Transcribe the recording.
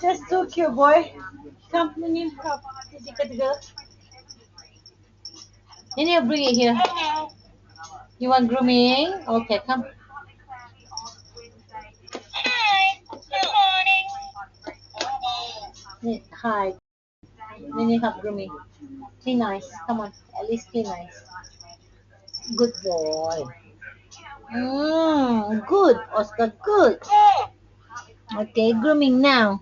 That's so cute, boy. Come, Nini, come. Did girl? Nini, bring it here. You want grooming? Okay, come. Hi. Nini, have grooming. Clean nice. Come on. At least clean nice. Good boy. Good, Oscar. Good. Okay, grooming now.